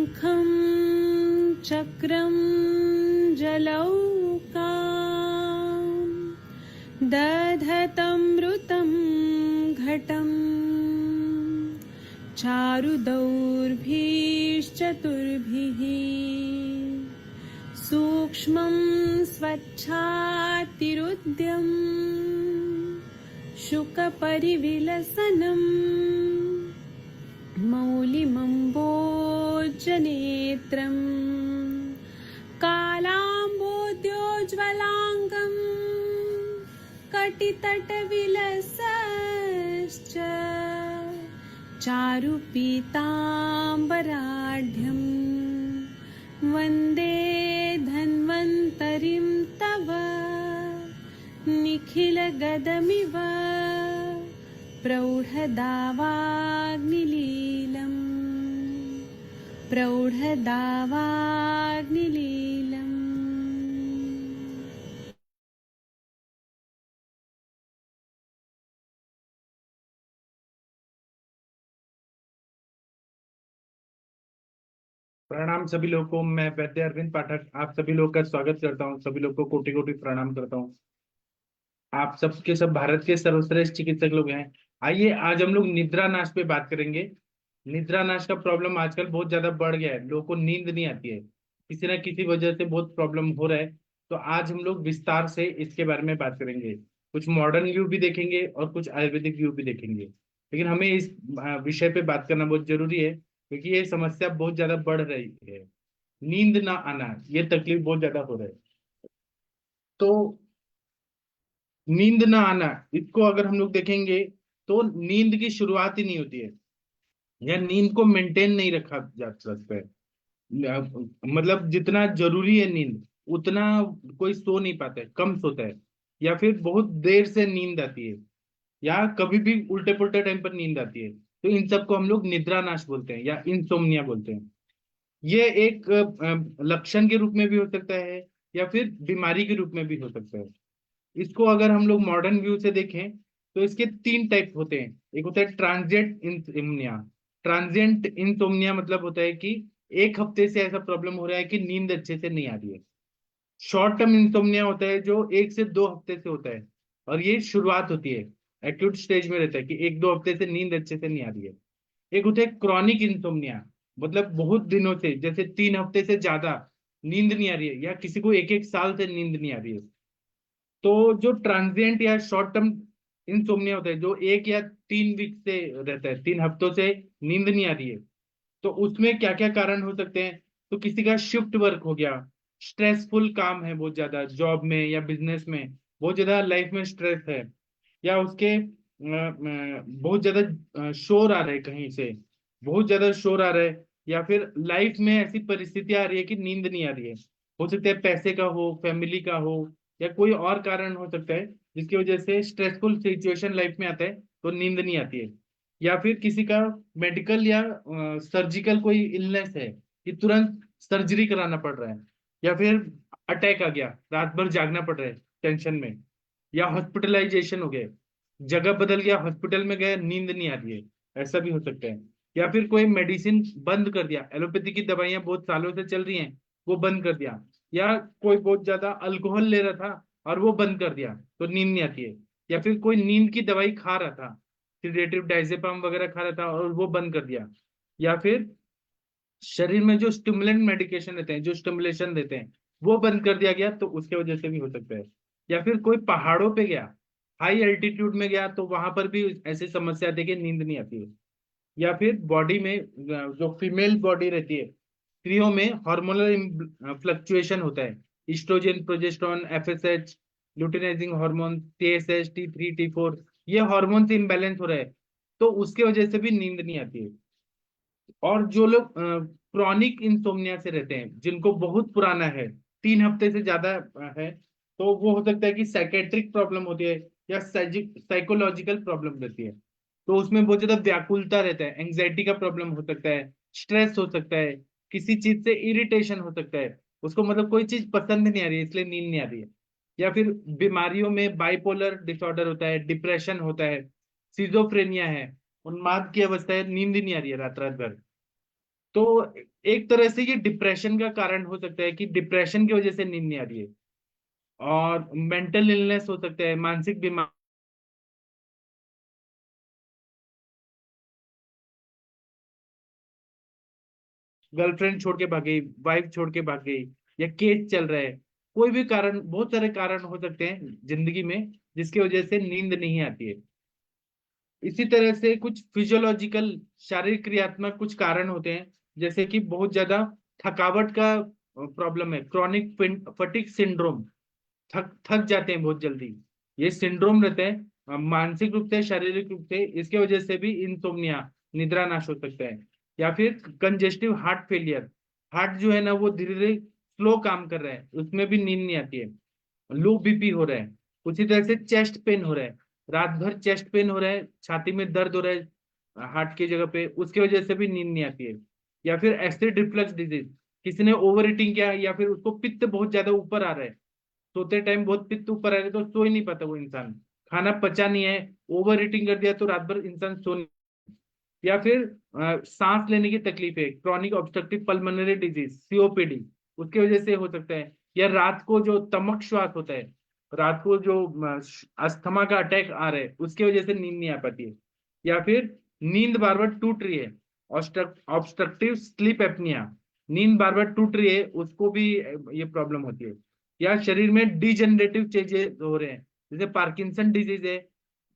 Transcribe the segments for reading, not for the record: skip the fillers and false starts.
शङ्खं चक्रं जलौकां दधतमृतं घटं चारुदौर्भिश्चतुर्भिः सूक्ष्मं स्वच्छातिरुद्यं शुकपरिविलसनं मौलिमम्बोजनेत्रं कालाम्बोद्योज्ज्वलाङ्गं कटितटविलसश्च चारुपीताम्बराढ्यं वन्दे धन्वन्तरिं तव निखिलगदमिव प्रौढदावाग्निलीलम् प्रौढदावाग्निलीलम्। प्रणाम सभी लोगों को। मैं वैद्य अरविंद पाठक आप सभी लोग का स्वागत करता हूं। सभी लोग को कोटि कोटि प्रणाम करता हूं। आप सबके सब भारत के सर्वश्रेष्ठ चिकित्सक लोग हैं। आइए आज हम लोग निद्रा नाश पे बात करेंगे। निद्रा नाश का प्रॉब्लम आजकल बहुत ज्यादा बढ़ गया है। लोगों को नींद नहीं आती है, किसी ना किसी वजह से बहुत प्रॉब्लम हो रहा है। तो आज हम लोग विस्तार से इसके बारे में बात करेंगे। कुछ मॉडर्न व्यू भी देखेंगे और कुछ आयुर्वेदिक व्यू भी देखेंगे। लेकिन हमें इस विषय पे बात करना बहुत जरूरी है, क्योंकि ये समस्या बहुत ज्यादा बढ़ रही है। नींद ना आना, ये तकलीफ बहुत ज्यादा हो रहा है। तो नींद ना आना, इसको अगर हम लोग देखेंगे तो नींद की शुरुआत ही नहीं होती है, या नींद को मेंटेन नहीं रखा जा सकता है। मतलब जितना जरूरी है नींद, उतना कोई सो नहीं पाता है, कम सोता है, या फिर बहुत देर से नींद आती है, या कभी भी उल्टे पुल्टे टाइम पर नींद आती है। तो इन सबको हम लोग निद्रा नाश बोलते हैं या इंसोम्निया बोलते हैं। ये एक लक्षण के रूप में भी हो सकता है, या फिर बीमारी के रूप में भी हो सकता है। इसको अगर हम लोग मॉडर्न व्यू से देखें तो इसके तीन टाइप होते हैं। एक होता है ट्रांजिएंट इंसोम्निया। ट्रांजिएंट इंसोम्निया मतलब होता है कि एक हफ्ते से ऐसा प्रॉब्लम हो रहा है कि नींद अच्छे से नहीं आ रही है। शॉर्ट टर्म इंसोम्निया होता है जो 1 से 2 हफ्ते से होता है, और ये शुरुआत होती है, एक्यूट स्टेज में रहता है कि 1-2 हफ्ते से नींद अच्छे से नहीं आ रही है। एक होता है क्रॉनिक इंसोम्निया, मतलब बहुत दिनों से, जैसे 3 हफ्ते से ज्यादा नींद नहीं आ रही है, या किसी को 1-1 साल से नींद नहीं आ रही है। तो जो ट्रांजिएंट या शॉर्ट टर्म इंसोम्निया होता है, जो 1 या 3 वीक से रहता है, 3 हफ्तों से नींद नहीं आ रही है, तो उसमें क्या क्या कारण हो सकते हैं। तो किसी का शिफ्ट वर्क हो गया, स्ट्रेसफुल काम है बहुत ज्यादा, जॉब में या बिजनेस में बहुत ज्यादा लाइफ में स्ट्रेस है, या उसके बहुत ज्यादा शोर आ रहा है, कहीं से बहुत ज्यादा शोर आ रहा है, या फिर लाइफ में ऐसी परिस्थितियां आ रही है कि नींद नहीं आ रही है। हो सकता है पैसे का हो, फैमिली का हो, या कोई और कारण हो सकता है जिसकी वजह से स्ट्रेसफुल सिचुएशन लाइफ में आता है तो नींद नहीं आती है। या फिर किसी का मेडिकल या सर्जिकल कोई इलनेस है कि तुरंत सर्जरी कराना पड़ रहा है, या फिर अटैक आ गया, रात भर जागना पड़ रहा है टेंशन में, या हॉस्पिटलाइजेशन हो गया, जगह बदल गया, हॉस्पिटल में गए, नींद नहीं आ रही है, ऐसा भी हो सकता है। या फिर कोई मेडिसिन बंद कर दिया, एलोपैथी की दवाइयां बहुत सालों से चल रही हैं, वो बंद कर दिया, या कोई बहुत ज्यादा अल्कोहल ले रहा था और वो बंद कर दिया तो नींद नहीं आती है। या फिर कोई नींद की दवाई खा रहा था, सिडेटिव डायजेपाम वगैरह खा रहा था और वो बंद कर दिया। या फिर शरीर में जो स्टिमुलेंट मेडिकेशन देते हैं, जो स्टिमुलेशन देते हैं, वो बंद कर दिया गया, तो उसके वजह से भी हो सकता है। या फिर कोई पहाड़ों पे गया, हाई एल्टीट्यूड में गया, तो वहां पर भी ऐसी समस्या देखिए, नींद नहीं आती है। या फिर बॉडी में जो फीमेल बॉडी रहती है, स्त्रियों में हार्मोनल फ्लक्चुएशन होता है, oestrogen, progesterone, FSH, luteinising hormone, TSH, T3 T4, ये हार्मोन से इम्बैलेंस हो रहा है, तो उसके वजह से भी नींद नहीं आती है। और जो लोग क्रॉनिक इंसोम्निया से रहते हैं, जिनको बहुत पुराना है, 3 हफ्ते से ज्यादा है, तो वो हो सकता है कि साइकेट्रिक प्रॉब्लम होती है, या साइकोलॉजिकल प्रॉब्लम रहती है। तो उसमें बहुत ज्यादा व्याकुलता रहता है, एंग्जाइटी का प्रॉब्लम हो सकता है, स्ट्रेस हो सकता है, किसी चीज से इरिटेशन हो सकता है, उसको मतलब कोई चीज पसंद नहीं आ रही है इसलिए नींद नहीं आ रही है। या फिर बीमारियों में बाइपोलर डिसऑर्डर होता है, डिप्रेशन होता है, सिजोफ्रेनिया है, उन्माद की अवस्था है, नींद ही नहीं आ रही है रात रात भर। तो एक तरह से ये डिप्रेशन का कारण हो सकता है कि डिप्रेशन की वजह से नींद नहीं आ रही है, और मेंटल इलनेस हो सकता है, मानसिक बीमारी, गर्लफ्रेंड छोड़ के भाग गई, वाइफ छोड़ के भाग गई, या केस चल रहा है, कोई भी कारण, बहुत सारे कारण हो सकते हैं जिंदगी में जिसकी वजह से नींद नहीं आती है। इसी तरह से कुछ फिजियोलॉजिकल, शारीरिक क्रियात्मक कुछ कारण होते हैं, जैसे कि बहुत ज्यादा थकावट का प्रॉब्लम है, क्रॉनिक फटीग सिंड्रोम, थक थक जाते हैं बहुत जल्दी, ये सिंड्रोम रहते हैं, मानसिक रूप से, शारीरिक रूप से, इसके वजह से भी इंसोम्निया, निद्रा नाश हो सकता है। या फिर कंजेस्टिव हार्ट फेलियर, हार्ट जो है ना वो धीरे धीरे स्लो काम कर रहा है, उसमें भी नींद नहीं आती है। लो बीपी हो रहा है, उसी तरह से चेस्ट पेन हो रहा है, रात भर चेस्ट पेन हो रहा है, छाती में दर्द हो रहा है हार्ट की जगह पे, उसकी वजह से भी नींद नहीं आती है। या फिर एसिड रिफ्लक्स डिजीज, किसी ने ओवर ईटिंग किया, या फिर उसको पित्त बहुत ज्यादा ऊपर आ रहा है, सोते टाइम बहुत पित्त ऊपर आ रहा है तो सो ही नहीं पाता वो इंसान, खाना पचा नहीं है, ओवर ईटिंग कर दिया तो रात भर इंसान सो नहीं। या फिर सांस लेने की तकलीफ है, chronic obstructive pulmonary disease, COPD, उसकी वजह से हो सकता है। या रात को जो तमक श्वास होता है, रात को जो अस्थमा का अटैक आ रहा है, उसकी वजह से नींद नहीं आ पाती है। या फिर नींद बार बार टूट रही है, ऑब्स्ट्रक्टिव स्लीप एपनिया, नींद बार बार टूट रही है, उसको भी ये प्रॉब्लम होती है। या शरीर में डिजेनरेटिव चेंजेस हो रहे हैं, जैसे पार्किंसन डिजीज है,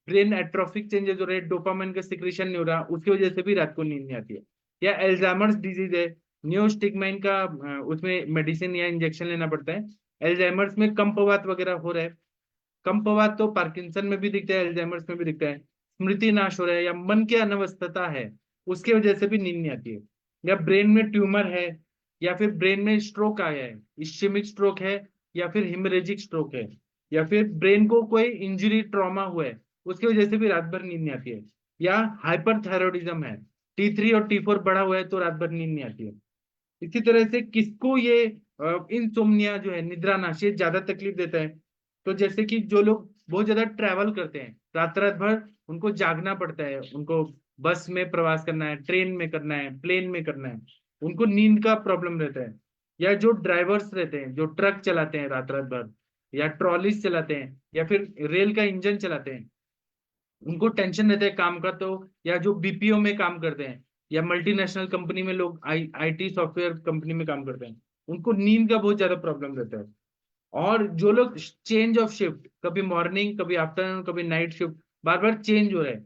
ब्रेन एट्रोफिक चेंजेस हो रहे हैं, डोपामाइन का सिक्रेशन नहीं हो रहा, उसकी वजह से भी रात को नींद नहीं आती है। या एल्जाइमर्स डिजीज है, नियोस्टिग्माइन का उसमें मेडिसिन या इंजेक्शन लेना पड़ता है। एल्जाइमर्स में कंपवात वगैरह हो रहा है, कंपवात तो पार्किंसन में भी दिखता है, एल्जाइमर्स में भी दिखता है। स्मृति नाश हो रहा है, या मन की अनवस्थता है, उसकी वजह से भी नींद नहीं आती है। या ब्रेन में ट्यूमर है, या फिर ब्रेन में स्ट्रोक आया है, इश्चेमिक स्ट्रोक है, या फिर हिमरेजिक स्ट्रोक है, या फिर ब्रेन को कोई इंजरी, ट्रॉमा हुआ है, उसकी वजह से भी रात भर नींद नहीं आती है। या हाइपरथायरॉयडिज्म है, T3 और T4 बढ़ा हुआ है तो रात भर नींद नहीं आती है। इसी तरह से किसको ये इंसोम्निया जो है, निद्रा नाश, ये ज्यादा तकलीफ देता है, तो जैसे कि जो लोग बहुत ज्यादा ट्रैवल करते हैं, रात रात भर उनको जागना पड़ता है, उनको बस में प्रवास करना है, ट्रेन में करना है, प्लेन में करना है, उनको नींद का प्रॉब्लम रहता है। या जो ड्राइवर्स रहते हैं, जो ट्रक चलाते हैं रात रात भर, या ट्रॉलीज चलाते हैं, या फिर रेल का इंजन चलाते हैं, उनको टेंशन रहता है काम का, तो या जो बीपीओ में काम करते हैं, या मल्टीनेशनल कंपनी में लोग, आईटी सॉफ्टवेयर कंपनी में काम करते हैं, उनको नींद का बहुत ज्यादा प्रॉब्लम रहता है। और जो लोग चेंज ऑफ शिफ्ट, कभी मॉर्निंग, कभी आफ्टरनून, कभी नाइट शिफ्ट, बार बार चेंज हो रहा है,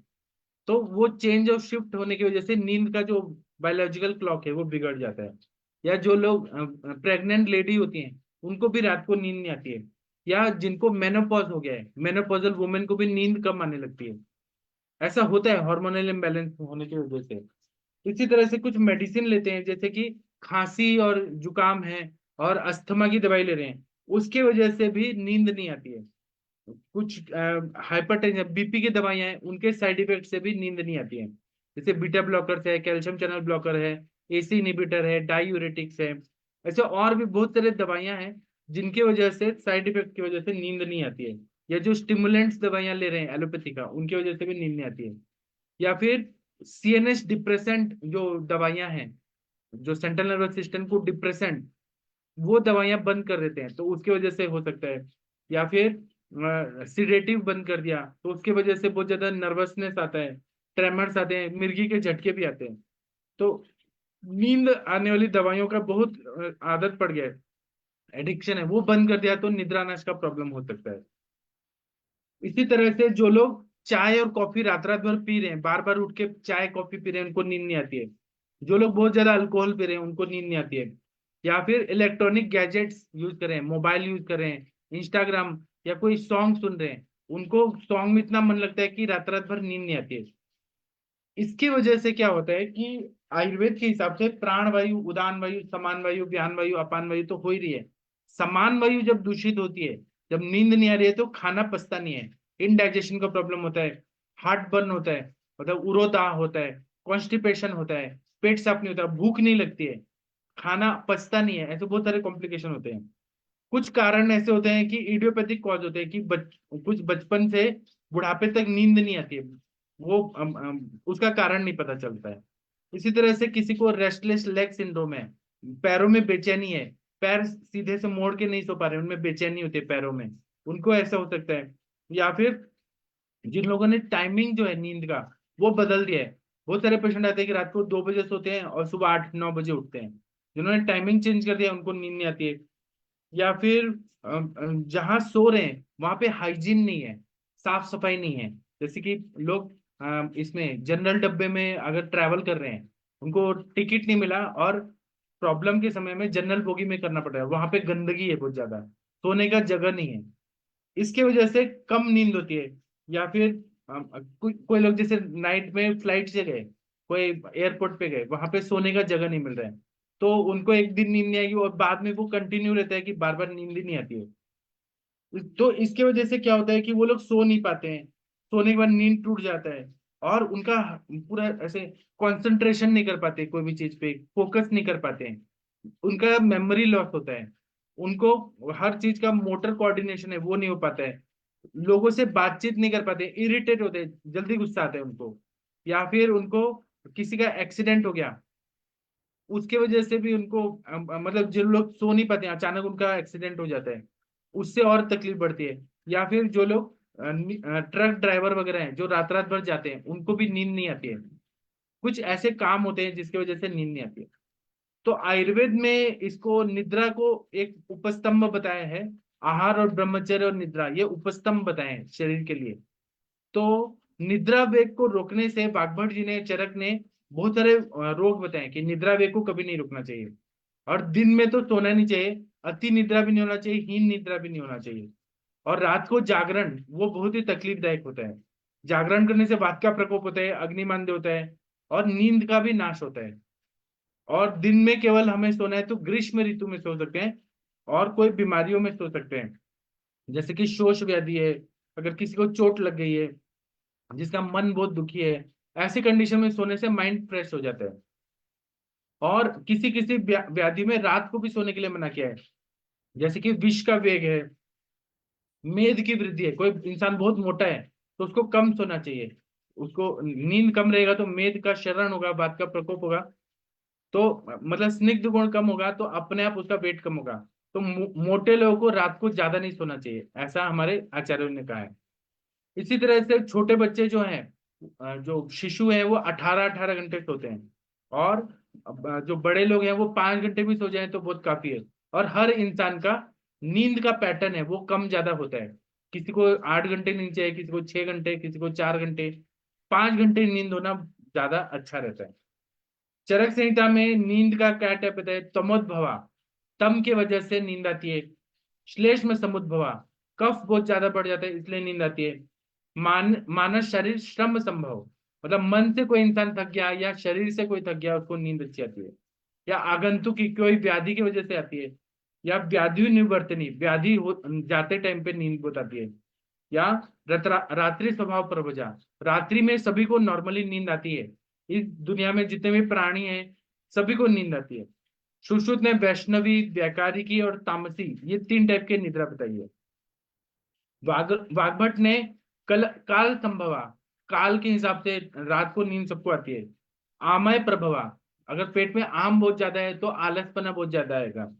तो वो चेंज ऑफ शिफ्ट होने की वजह से नींद का जो बायोलॉजिकल क्लॉक है वो बिगड़ जाता है। या जो लोग प्रेग्नेंट लेडी होती हैं, उनको भी रात को नींद नहीं आती है। या जिनको मेनोपॉज हो गया है, मेनोपॉजल वुमेन को भी नींद कम आने लगती है, ऐसा होता है हार्मोनल इम्बैलेंस होने की वजह से। इसी तरह से कुछ मेडिसिन लेते हैं, जैसे कि खांसी और जुकाम है, और अस्थमा की दवाई ले रहे हैं, उसके वजह से भी नींद नहीं आती है। कुछ हाइपरटेंशन, बीपी की दवाइयां हैं, उनके साइड इफेक्ट से भी नींद नहीं आती है, जैसे बीटा ब्लॉकर है, कैल्शियम चैनल ब्लॉकर है, एसी इनहिबिटर है, डायूरेटिक्स है। ऐसे और भी बहुत सारे दवाइयां हैं जिनकी वजह से, साइड इफेक्ट की वजह से नींद नहीं आती है। या जो स्टिमुलेंट्स दवाइयां ले रहे हैं एलोपैथी का, उनकी वजह से भी नींद नहीं आती है। या फिर सीएनएस डिप्रेसेंट जो दवाइयां हैं, जो सेंट्रल नर्वस सिस्टम को डिप्रेसेंट, वो दवाइयां बंद कर देते हैं तो उसकी वजह से हो सकता है। या फिर सिडेटिव बंद कर दिया तो उसकी वजह से बहुत ज्यादा नर्वसनेस आता है, ट्रेमर्स आते हैं, मिर्गी के झटके भी आते हैं। तो नींद आने वाली दवाइयों का बहुत आदत पड़ गया है, एडिक्शन है, वो बंद कर दिया तो निद्रानाश का प्रॉब्लम हो सकता है। इसी तरह से जो लोग चाय और कॉफी रात रात भर पी रहे हैं, बार बार उठ के चाय कॉफी पी रहे हैं, उनको नींद नहीं आती है। जो लोग बहुत ज्यादा अल्कोहल पी रहे हैं, उनको नींद नहीं आती है। या फिर इलेक्ट्रॉनिक गैजेट्स यूज कर रहे हैं, मोबाइल यूज कर रहे हैं, इंस्टाग्राम, या कोई सॉन्ग सुन रहे हैं, उनको सॉन्ग में इतना मन लगता है कि रात रात भर नींद नहीं आती है। इसकी वजह से क्या होता है कि आयुर्वेद के हिसाब से प्राण वायु, उदान वायु, समान वायु, व्यान वायु, अपान वायु तो हो ही रही है। समान वायु जब दूषित होती है, जब नींद नहीं आ रही है, तो खाना पचता नहीं है, इनडाइजेशन का प्रॉब्लम होता है, हार्ट बर्न होता है, मतलब उरोदाह होता है, कॉन्स्टिपेशन होता है, पेट साफ नहीं होता, भूख नहीं लगती है, खाना पचता नहीं है, ऐसे बहुत सारे कॉम्प्लिकेशन होते हैं। कुछ कारण ऐसे होते हैं कि इडियोपैथिक कॉज होते हैं कि कुछ बचपन से बुढ़ापे तक नींद नहीं आती है, वो उसका कारण नहीं पता चलता है। इसी तरह से किसी को रेस्टलेस लेग सिंड्रोम है, पैरों में बेचैनी है, पैर सीधे से मोड़ के नहीं सो पा रहे, उनमें बेचैनी होती है पैरों में, उनको ऐसा हो सकता है। या फिर जिन लोगों ने टाइमिंग जो है नींद का वो बदल दिया है, बहुत सारे पेशेंट आते हैं कि रात को 2 बजे सोते हैं और सुबह 8-9 बजे उठते हैं, जिन्होंने टाइमिंग चेंज कर दिया उनको नींद नहीं आती है। या फिर जहाँ सो रहे हैं वहां पे हाइजीन नहीं है, साफ सफाई नहीं है। जैसे कि लोग इसमें जनरल डब्बे में अगर ट्रैवल कर रहे हैं, उनको टिकट नहीं मिला और प्रॉब्लम के समय में जनरल बोगी में करना पड़ रहा है, वहां पे गंदगी है बहुत ज्यादा, सोने का जगह नहीं है, इसके वजह से कम नींद होती है। या फिर कोई लोग जैसे नाइट में फ्लाइट से गए, कोई एयरपोर्ट पे गए, वहां पे सोने का जगह नहीं मिल रहा है, तो उनको एक दिन नींद नहीं आएगी और बाद में वो कंटिन्यू रहता है कि बार बार नींद ही नहीं आती है। तो इसके वजह से क्या होता है कि वो लोग सो नहीं पाते हैं, सोने के बाद नींद टूट जाता है, और उनका पूरा ऐसे कंसंट्रेशन नहीं कर पाते, कोई भी चीज पे फोकस नहीं कर पाते हैं, उनका मेमोरी लॉस होता है, उनको हर चीज का मोटर कोऑर्डिनेशन है वो नहीं हो पाता है, लोगों से बातचीत नहीं कर पाते, इरिटेट होते हैं, जल्दी गुस्सा आता है उनको। या फिर उनको किसी का एक्सीडेंट हो गया, उसके वजह से भी उनको मतलब जो लोग सो नहीं पाते हैं, अचानक उनका एक्सीडेंट हो जाता है, उससे और तकलीफ बढ़ती है। या फिर जो लोग ट्रक ड्राइवर वगैरह हैं जो रात रात भर जाते हैं, उनको भी नींद नहीं आती है, कुछ ऐसे काम होते हैं जिसकी वजह से नींद नहीं आती है। तो आयुर्वेद में इसको निद्रा को एक उपस्तंभ बताया है, आहार और ब्रह्मचर्य और निद्रा ये उपस्तंभ बताए हैं शरीर के लिए। तो निद्रा वेग को रोकने से वाग्भट जी ने, चरक ने बहुत सारे रोग बताए कि निद्रा वेग को कभी नहीं रोकना चाहिए, और दिन में तो सोना नहीं चाहिए, अति निद्रा भी नहीं होना चाहिए, हीन निद्रा भी नहीं होना चाहिए। और रात को जागरण वो बहुत ही तकलीफदायक होता है, जागरण करने से वात का प्रकोप होता है, अग्निमांद्य होता है, और नींद का भी नाश होता है। और दिन में केवल हमें सोना है तो ग्रीष्म ऋतु में सो सकते हैं, और कोई बीमारियों में सो सकते हैं, जैसे कि शोष व्याधि है, अगर किसी को चोट लग गई है, जिसका मन बहुत दुखी है, ऐसी कंडीशन में सोने से माइंड फ्रेश हो जाता है। और किसी किसी व्याधि में रात को भी सोने के लिए मना किया है, जैसे कि विष का वेग है, मेद की वृद्धि है, कोई इंसान बहुत मोटा है तो उसको कम सोना चाहिए, उसको नींद कम रहेगा तो मेद का शरण होगा, बात का प्रकोप होगा, तो मतलब स्निग्ध गुण कम होगा तो अपने आप उसका वेट कम होगा। तो मोटे लोगों को रात को ज्यादा नहीं सोना चाहिए, ऐसा हमारे आचार्यों ने कहा है। इसी तरह से छोटे बच्चे जो हैं, जो शिशु हैं वो 18-18 घंटे सोते हैं, और जो बड़े लोग हैं वो 5 घंटे भी सो जाएं तो बहुत काफी है। और हर इंसान का नींद का पैटर्न है वो कम ज्यादा होता है, किसी को 8 घंटे नींद चाहिए, किसी को 6 घंटे, किसी को 4 घंटे, 5 घंटे नींद होना ज्यादा अच्छा रहता है। चरक संहिता में नींद का क्या टाइप होता है, तमोद्भवा, तम की वजह से नींद आती है, श्लेष्म समुद्भवा, कफ बहुत ज्यादा बढ़ जाता है इसलिए नींद आती है, मानस शरीर श्रम संभव, मतलब मन से कोई इंसान थक गया या शरीर से कोई थक गया उसको नींद अच्छी आती है, या आगंतुक की कोई व्याधि की वजह से आती है, या व्याधि निवर्तनी, व्याधि जाते टाइम पे नींद बहुत आती है, या रात्रि स्वभाव प्रवजा, रात्रि में सभी को नॉर्मली नींद आती है, इस दुनिया में जितने भी प्राणी हैं सभी को नींद आती है। सुश्रुत ने वैष्णवी, व्याकारिकी और तामसी ये 3 टाइप के निद्रा बताई है। वाग्भट ने काल संभवा, काल के हिसाब से रात को नींद सबको आती है। आमय प्रभवा, अगर पेट में आम बहुत ज्यादा है तो आलसपना बहुत ज्यादा आएगा।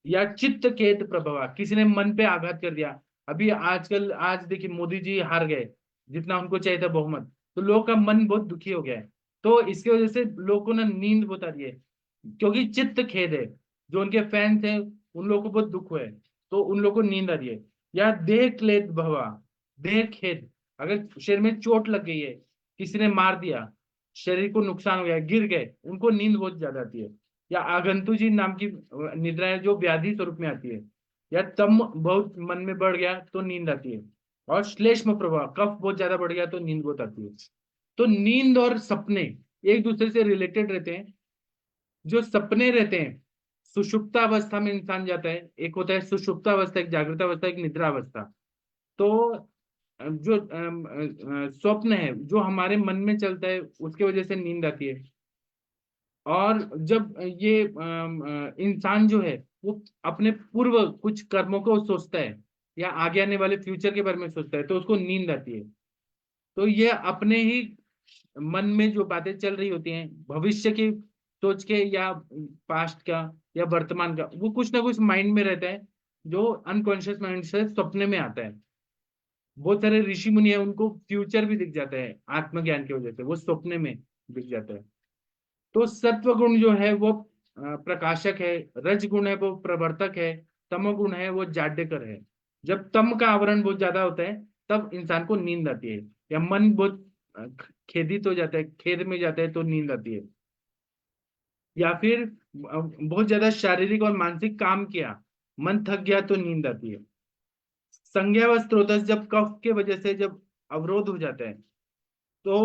या चित्त केत प्रभवा, किसी ने मन पे आघात कर दिया, अभी आजकल आज देखिए मोदी जी हार गए, जितना उनको चाहिए था बहुमत, तो लोगों का मन बहुत दुखी हो गया है, तो इसकी वजह से लोगों को ना नींद बहुत आ रही है, क्योंकि चित्त खेद है, जो उनके फैंस हैं उन लोगों को बहुत दुख हुआ है, तो उन लोगों को नींद आ रही है। या देह क्लेद भवा, देह खेद, अगर शरीर में चोट लग गई है, किसी ने मार दिया, शरीर को नुकसान हो गया, गिर गए, उनको नींद बहुत ज्यादा आती है। या आगंतुजी नाम की निद्रा है जो व्याधि स्वरूप में आती है। या तम बहुत मन में बढ़ गया तो नींद आती है। और श्लेष्म प्रभाव, कफ बहुत ज्यादा बढ़ गया तो नींद बहुत आती है। तो नींद और सपने एक दूसरे से रिलेटेड रहते हैं। जो सपने रहते हैं, सुषुप्त अवस्था में इंसान जाता है, एक होता है सुषुप्त अवस्था, एक जागृत अवस्था, एक निद्रा अवस्था। तो जो स्वप्न है जो हमारे मन में चलता है उसके वजह से नींद आती है। और जब ये इंसान जो है वो अपने पूर्व कुछ कर्मों को सोचता है या आगे आने वाले फ्यूचर के बारे में सोचता है तो उसको नींद आती है। तो ये अपने ही मन में जो बातें चल रही होती हैं भविष्य की सोच के, या पास्ट का, या वर्तमान का, वो कुछ ना कुछ माइंड में रहता है, जो अनकॉन्शियस माइंड से सपने में आता है। बहुत सारे ऋषि मुनि है, उनको फ्यूचर भी दिख जाता है आत्मज्ञान की वजह से, वो सपने में दिख जाता है। तो सत्व गुण जो है वो प्रकाशक है, रज गुण है वो प्रवर्तक है, तमोगुण है वो जाड्यकर है। जब तम का आवरण बहुत ज्यादा होता है तब इंसान को नींद आती है, या मन बहुत खेदित हो जाता है, खेद में जाता है तो नींद आती है। या फिर बहुत ज्यादा शारीरिक और मानसिक काम किया, मन थक गया तो नींद आती है। संज्ञा व स्रोतस, जब कफ के वजह से जब अवरोध हो जाता है तो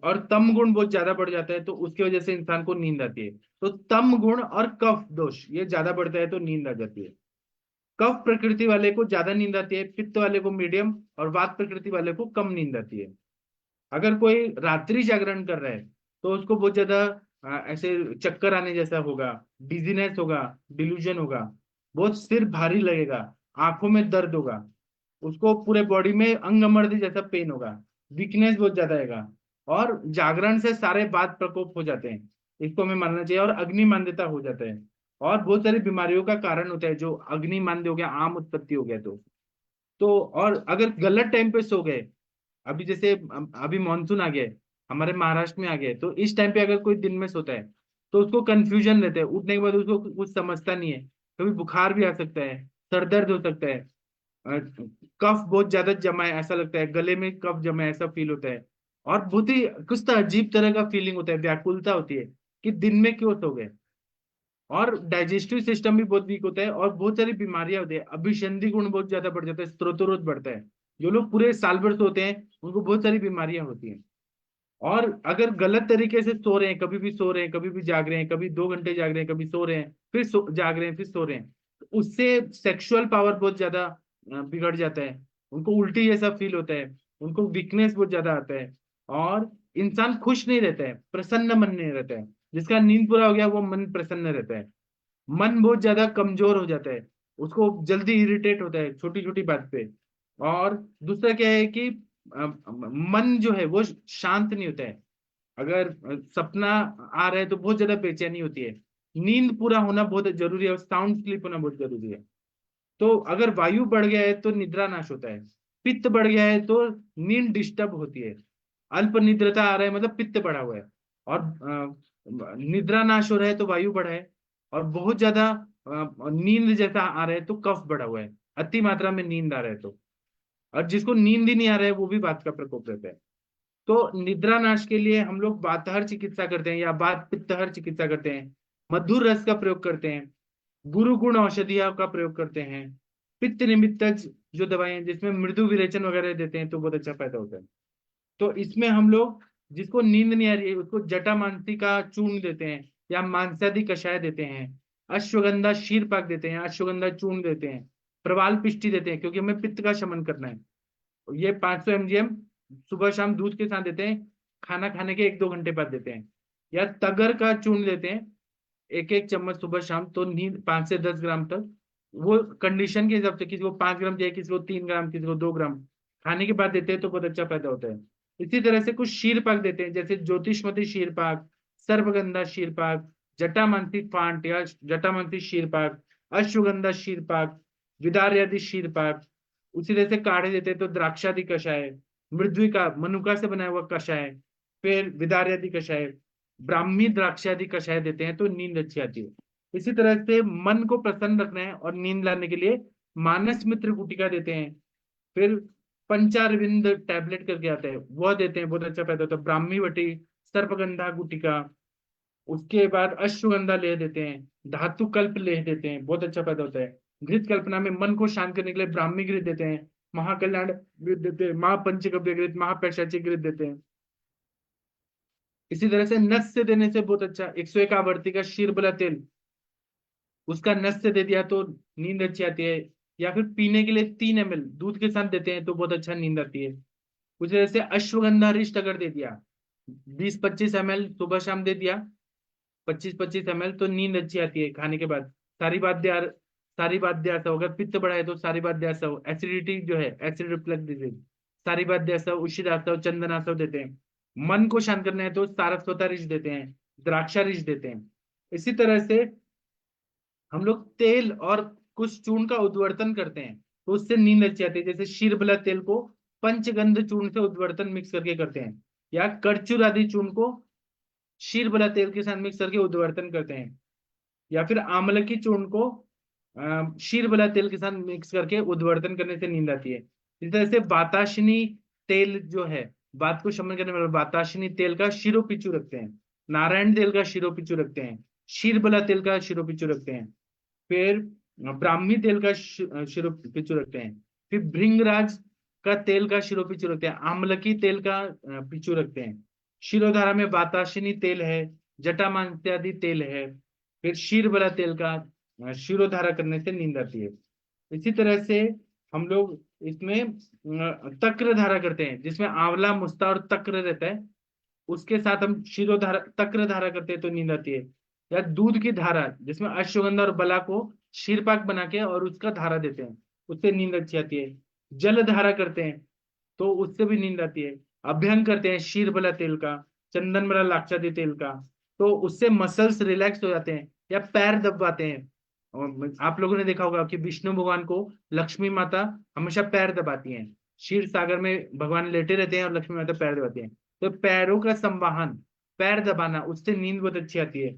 और तम गुण बहुत ज्यादा बढ़ जाता है तो उसकी वजह से इंसान को नींद आती है। तो तम गुण और कफ दोष ये ज्यादा बढ़ता है तो नींद आ जाती है। कफ प्रकृति वाले को ज्यादा नींद आती है, पित्त वाले को मीडियम, और वात प्रकृति वाले को कम नींद आती है। अगर कोई रात्रि जागरण कर रहा है तो उसको बहुत ज्यादा ऐसे चक्कर आने जैसा होगा, डिजीनेस होगा, डिल्यूजन होगा, बहुत सिर भारी लगेगा, आंखों में दर्द होगा, उसको पूरे बॉडी में अंगमर्दी जैसा पेन होगा, वीकनेस बहुत ज्यादा आएगा, और जागरण से सारे बात प्रकोप हो जाते हैं, इसको हमें मानना चाहिए, और अग्नि मांद्यता हो जाता है, और बहुत सारी बीमारियों का कारण होता है जो अग्नि मांद्य हो गया, आम उत्पत्ति हो गया तो और अगर गलत टाइम पे सो गए, अभी जैसे अभी मानसून आ गया है, हमारे महाराष्ट्र में आ गया है, तो इस टाइम पे अगर कोई दिन में सोता है तो उसको कंफ्यूजन रहता है, उठने के बाद उसको कुछ समझता नहीं है, कभी बुखार भी आ सकता है, सर दर्द हो सकता है, कफ बहुत ज्यादा जमा है ऐसा लगता है, गले में कफ जमा है ऐसा फील होता है, और बहुत ही कुछ तो अजीब तरह का फीलिंग होता है, व्याकुलता होती है कि दिन में क्यों सो गए। और डाइजेस्टिव सिस्टम भी बहुत वीक होता है, और बहुत सारी बीमारियां होती है, अभिसंधि गुण बहुत ज्यादा बढ़ जाता है, स्त्रोतरोध बढ़ता है। जो लोग पूरे साल भर सोते हैं उनको बहुत सारी बीमारियां होती हैं। और अगर गलत तरीके से सो रहे हैं, कभी भी सो रहे हैं, कभी भी जाग रहे हैं, कभी 2 घंटे जाग रहे हैं, कभी सो रहे हैं, फिर जाग रहे हैं, फिर सो रहे हैं, तो उससे सेक्सुअल पावर बहुत ज्यादा बिगड़ जाता है, उनको उल्टी जैसा फील होता है, उनको वीकनेस बहुत ज्यादा आता है, और इंसान खुश नहीं रहता है, प्रसन्न मन नहीं रहता है। जिसका नींद पूरा हो गया वो मन प्रसन्न रहता है। मन बहुत ज्यादा कमजोर हो जाता है, उसको जल्दी इरिटेट होता है छोटी छोटी बात पे। और दूसरा क्या है कि मन जो है वो शांत नहीं होता है। अगर सपना आ रहा है तो बहुत ज्यादा बेचैनी होती है। नींद पूरा होना बहुत जरूरी है, और साउंड स्लीप होना बहुत जरूरी है। तो अगर वायु बढ़ गया है तो निद्रा नाश होता है, पित्त बढ़ गया है तो नींद डिस्टर्ब होती है, अल्प निद्रता आ रहा है मतलब पित्त बढ़ा हुआ है, और निद्रा नाश हो रहा है तो वायु बढ़ा है, और बहुत ज्यादा नींद जैसा आ रहा है तो कफ बढ़ा हुआ है, अति मात्रा में नींद आ रहा है तो। और जिसको नींद ही नहीं आ रहा है वो भी बात का प्रकोप रहता है। तो निद्रा नाश के लिए हम लोग वातहर चिकित्सा करते हैं, या वात पित्तहर चिकित्सा करते हैं, मधुर रस का प्रयोग करते हैं, गुरु गुण औषधियों का प्रयोग करते हैं, पित्त निमित्तक जो दवाएं जिसमें मृदु विरेचन वगैरह देते हैं तो बहुत अच्छा फायदा होता है। तो इसमें हम लोग जिसको नींद नहीं आ रही है उसको जटा मानसी का चूर्ण देते हैं, या मांसादी कषाय देते हैं, अश्वगंधा शीर पाक देते हैं, अश्वगंधा चूर्ण देते हैं, प्रवाल पिष्टी देते हैं, क्योंकि हमें पित्त का शमन करना है। ये 500 mgm सुबह शाम दूध के साथ देते हैं, खाना खाने के 1-2 घंटे बाद देते हैं। या तगर का चूर्ण देते हैं, एक एक चम्मच सुबह शाम, तो नींद 5 से 10 ग्राम तक, वो कंडीशन के हिसाब से, किसी को 5 ग्राम चाहिए, किसी को 3 ग्राम, किसी को 2 ग्राम, खाने के बाद देते हैं तो बहुत अच्छा फायदा होता है। इसी तरह से कुछ शीर पाक देते हैं, जैसे ज्योतिषमती शीर पाक, सर्वगंधा शीर पाक, जटामांसी फांट या जटामांसी शीर पाक, अश्वगंधा शीर पाक, विदार्यादि शीर पाक। उसी तरह से काढ़े देते हैं तो द्राक्षादि कषाय, मृद्वी का मनुका से बनाया हुआ कषाय, फिर विदार्यादि कषाय, ब्राह्मी द्राक्षादि कषाय देते हैं तो नींद अच्छी आती है। इसी तरह से मन को प्रसन्न रखना है और नींद लाने के लिए मानस मित्र गुटिका देते हैं, फिर पंचारविंद टैबलेट करके आता है वह देते हैं, बहुत अच्छा फायदा होता है, ब्राह्मी वटी, सर्पगंधा गुटिका, उसके बाद अश्वगंधा लेह देते हैं, धातु कल्प लेह देते हैं, बहुत अच्छा फायदा होता है। घृत कल्पना में मन को शांत करने के लिए ब्राह्मी घृत देते हैं, महाकल्याण घृत देते हैं, महापंचगव्य घृत, महापैशाची घृत देते हैं। इसी तरह से नस से देने से बहुत अच्छा, 101 आवर्ती का शीरबला तेल, उसका नस से दे दिया तो नींद अच्छी आती है। या फिर पीने के लिए 3 ml दूध के साथ देते हैं तो बहुत अच्छा नींद आती है। कुछ जैसे अश्वगंधा रिष्ट अगर दे दिया 20-25 ml सुबह शाम दे दिया, 25-25 ml, तो नींद अच्छी आती है खाने के बाद। सारी बात सारी बात अगर पित्त बढ़ा है तो सारी बात एसिडिटी जो है, एसिड रिफ्लक्स डिजीज, सारी बात उशिरासव, चंदनासव देते हैं। मन को शांत करना है तो सारस्वता रिच देते हैं, द्राक्षा रिच देते हैं। इसी तरह से हम लोग तेल और कुछ चूर्ण का उद्वर्तन करते हैं तो उससे नींद अच्छी आती है। जैसे शीरबला तेल को पंचगंध चूर्ण से उद्वर्तन मिक्स करके करते हैं, या करचूर आदि चूर्ण को शीरबला तेल के साथ मिक्स करके उद्वर्तन करते हैं, या फिर आमलकी चूर्ण को शीरबला तेल के साथ मिक्स करके उद्वर्तन करने से नींद आती है। इस तरह से बाताशिनी तेल जो है, बात को शमन करने वाला बाताशिनी तेल का शिरोपिचू रखते हैं, नारायण तेल का शिरोपिचू रखते हैं, शीरबला तेल का शिरोपिचू रखते हैं, फिर ब्राह्मी तेल का शिरोपिचू रखते हैं, फिर भृंगराज का तेल का शिरोपिचू रखते हैं, आमलकी तेल का पिचू रखते हैं। शिरोधारा में बाताशिनी तेल है, जटामांत्यादि तेल है, फिर शीरबला तेल का शिरोधारा करने से नींद आती है। इसी तरह से हम लोग इसमें तक्र धारा करते हैं, जिसमें आंवला मुस्ता और तक्र रहता है, उसके साथ हम शिरोधारा तक्र धारा करते हैं तो नींद आती है। या दूध की धारा, जिसमें अश्वगंधा और बला को शीरपाक बना के और उसका धारा देते हैं, उससे नींद अच्छी आती है। जल धारा करते हैं तो उससे भी नींद आती है। अभ्यंग करते हैं शीरबला तेल का, चंदनबला लाक्षादी तेल का, तो उससे मसल्स रिलैक्स हो जाते हैं। या पैर दबाते हैं, और आप लोगों ने देखा होगा कि विष्णु भगवान को लक्ष्मी माता हमेशा पैर दबाती हैं, क्षीर सागर में भगवान लेटे रहते हैं और लक्ष्मी माता पैर दबाती हैं। तो पैरों का संवाहन, पैर दबाना, उससे नींद बहुत अच्छी आती है।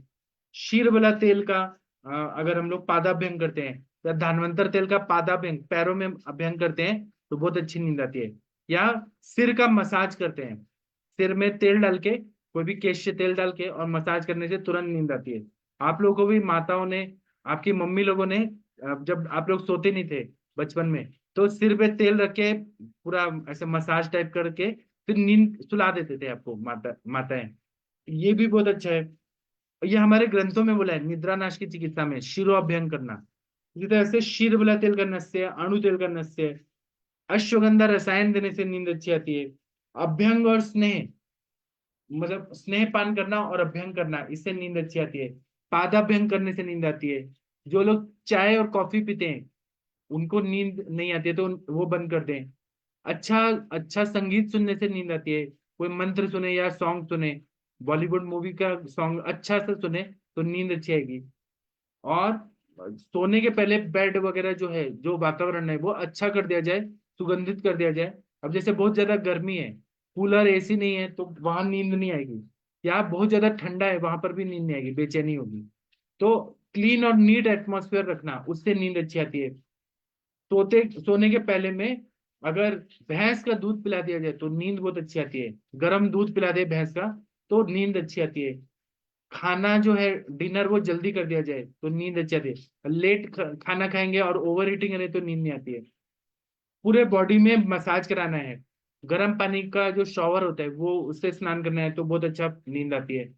शीरबला तेल का अगर हम लोग पादाभ्यंग करते हैं, या धानवंतर तेल का पादाभ्यंग पैरों में अभ्यंग करते हैं तो बहुत अच्छी नींद आती है। या सिर का मसाज करते हैं, सिर में तेल डाल के, कोई भी केश से तेल डाल के और मसाज करने से तुरंत नींद आती है। आप लोगों को भी माताओं ने, आपकी मम्मी लोगों ने जब आप लोग सोते नहीं थे बचपन में, तो सिर पे तेल रख के पूरा ऐसे मसाज टाइप करके फिर नींद सुला देते थे आपको माताएं। ये भी बहुत अच्छा है। ये हमारे ग्रंथों में बोला है, निद्रा नाश की चिकित्सा में शिरो अभ्यंग करना। इसी तरह से शीरबला तेल का नस्य, अणु तेल का नस्य, अश्वगंधा रसायन देने से नींद अच्छी आती है। अभ्यंग और स्नेह, मतलब स्नेह पान करना और अभ्यंग करना, इससे नींद अच्छी आती है। पादाभ्यंग करने से नींद आती है। जो लोग चाय और कॉफी पीते हैं उनको नींद नहीं आती है तो वो बंद कर दें। अच्छा अच्छा संगीत सुनने से नींद आती है, कोई मंत्र सुने या सॉन्ग सुने, बॉलीवुड मूवी का सॉन्ग अच्छा से सुने तो नींद अच्छी आएगी। और सोने के पहले बेड वगैरह जो है, जो वातावरण है वो अच्छा कर दिया जाए, सुगंधित कर दिया जाए। अब जैसे बहुत ज्यादा गर्मी है, कूलर एसी नहीं है तो वहां नींद नहीं आएगी, या बहुत ज्यादा ठंडा है वहां पर भी नींद नहीं आएगी, बेचैनी होगी। तो क्लीन और नीट एटमॉस्फेयर रखना, उससे नींद अच्छी आती है। सोने के पहले में अगर भैंस का दूध पिला दिया जाए तो नींद बहुत अच्छी आती है। गर्म दूध पिला दे भैंस का तो नींद अच्छी आती है। खाना जो है डिनर वो जल्दी कर दिया जाए तो नींद अच्छी आती है। लेट खाना खाएंगे और ओवर ईटिंग करें तो नींद नहीं आती है। पूरे बॉडी में मसाज कराना है, गर्म पानी का जो शॉवर होता है वो उससे स्नान करना है तो बहुत अच्छा नींद आती है।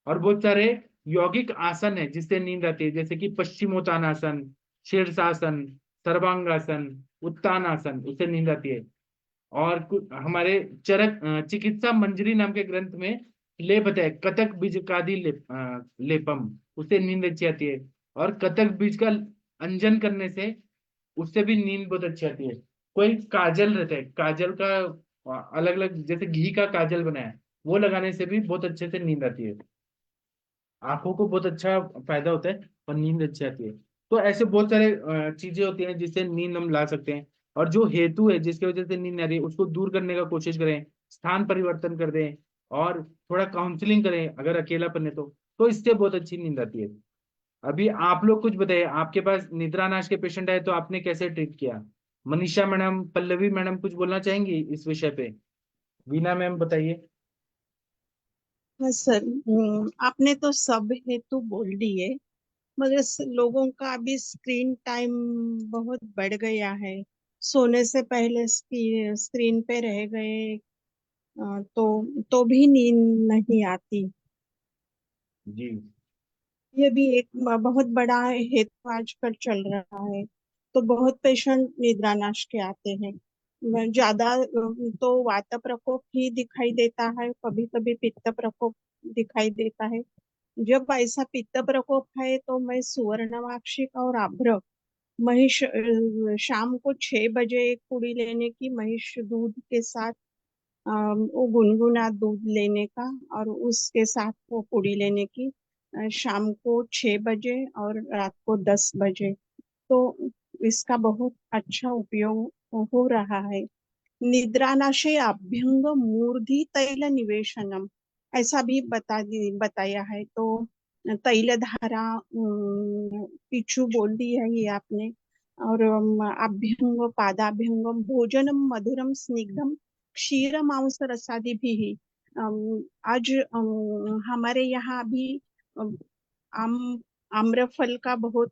और बहुत सारे यौगिक आसन है जिससे नींद आती है, जैसे कि पश्चिमोत्तानासन, शीर्षासन, सर्वांगासन, उत्तानासन, उससे नींद आती है। और हमारे चरक चिकित्सा मंजरी नाम के ग्रंथ में लेप है, कतक बीज कादि लेपम, उससे नींद अच्छी आती है। और कतक बीज का अंजन करने से उससे भी नींद बहुत अच्छी आती है। कोई काजल रहता है, काजल का अलग अलग, जैसे घी का काजल बनाया, वो लगाने से भी बहुत अच्छे से नींद आती है। आंखों को बहुत अच्छा फायदा होता है और नींद अच्छी आती है। तो ऐसे बहुत सारे चीजें होती हैं जिससे नींद हम ला सकते हैं। और जो हेतु है जिसकी वजह से नींद नहीं आ रही है उसको दूर करने का कोशिश करें, स्थान परिवर्तन कर दें, और थोड़ा काउंसलिंग करें अगर अकेलापन है तो इससे बहुत अच्छी नींद आती है। अभी आप लोग कुछ बताइए, आपके पास निद्रा नाश के पेशेंट आए तो आपने कैसे ट्रीट किया? मनीषा मैडम, पल्लवी मैडम कुछ बोलना चाहेंगी इस विषय पे? वीना मैम बताइए। हाँ सर, आपने तो सब हेतु बोल दिए, मगर लोगों का अभी स्क्रीन टाइम बहुत बढ़ गया है। सोने से पहले स्क्रीन पे रह गए, तो भी नींद नहीं आती। जी। ये भी एक बहुत बड़ा हेतु आजकल चल रहा है। तो बहुत पेशेंट निद्रानाश के आते हैं। ज्यादा तो वात प्रकोप ही दिखाई देता है, कभी कभी पित्त प्रकोप दिखाई देता है। जब ऐसा पित्त प्रकोप है तो मैं सुवर्णवाक्षिक और अभ्रक महिष शाम को 6 बजे एक कुड़ी लेने की, महिष दूध के साथ वो गुनगुना दूध लेने का और उसके साथ वो पूड़ी लेने की, शाम को 6 बजे और रात को 10 बजे। तो इसका बहुत अच्छा उपयोग हो रहा है। निद्रानाशे अभ्यंग मूर्धि तैल निवेशनम, ऐसा भी बताया है। तो तैल धारा पिछू बोल दी है ये आपने। और अभ्यंग पादाभ्यंग भोजनम मधुरम स्निग्धम क्षीर मांस रसादि भी। आज हमारे यहाँ भी आम आम्रफल का बहुत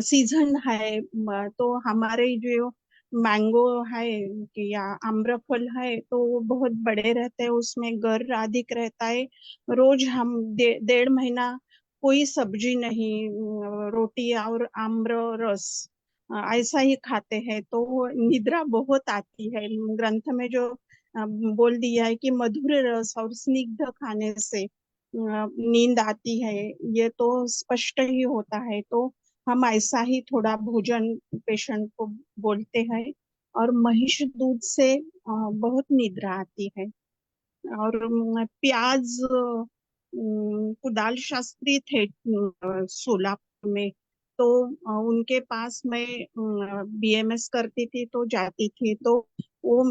सीजन है। तो हमारे जो मैंगो है कि या आम्रफल है तो वो बहुत बड़े रहते हैं, उसमें गर अधिक रहता है। रोज हम 1.5 महीना कोई सब्जी नहीं, रोटी और आम्र रस ऐसा ही खाते हैं, तो निद्रा बहुत आती है। ग्रंथ में जो बोल दिया है कि मधुर रस और स्निग्ध खाने से नींद आती है, ये तो स्पष्ट ही होता है। तो हम ऐसा ही थोड़ा भोजन पेशेंट को बोलते हैं। और महिष दूध से बहुत निद्रा आती है। और प्याज, कुदाल शास्त्री थे सोलापुर में। तो उनके पास मैं बीएमएस करती थी तो जाती थी, तो वो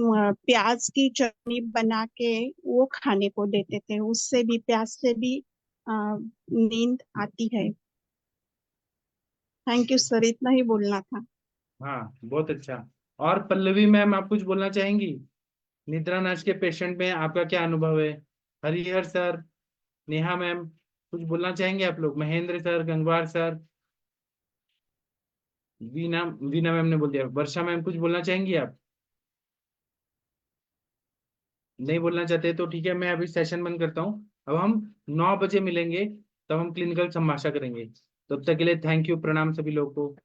प्याज की चटनी बना के वो खाने को देते थे, उससे भी प्याज से भी नींद आती है। थैंक यू सर, इतना ही बोलना था। हाँ, बहुत अच्छा। और पल्लवी मैम, आप कुछ बोलना चाहेंगी? निद्रा नाश के पेशेंट में आपका क्या अनुभव है? हरिहर सर, नेहा मैम, कुछ बोलना चाहेंगे आप लोग? Mahendra sir, Gangwar sir, Veena Veena ma'am ने बोल दिया। वर्षा मैम, कुछ बोलना चाहेंगी आप? नहीं बोलना चाहते तो ठीक है, मैं अभी सेशन बंद करता हूँ। अब हम 9 बजे मिलेंगे, तब हम क्लिनिकल संभाषा करेंगे। तब तक के लिए थैंक यू, प्रणाम सभी लोगों को।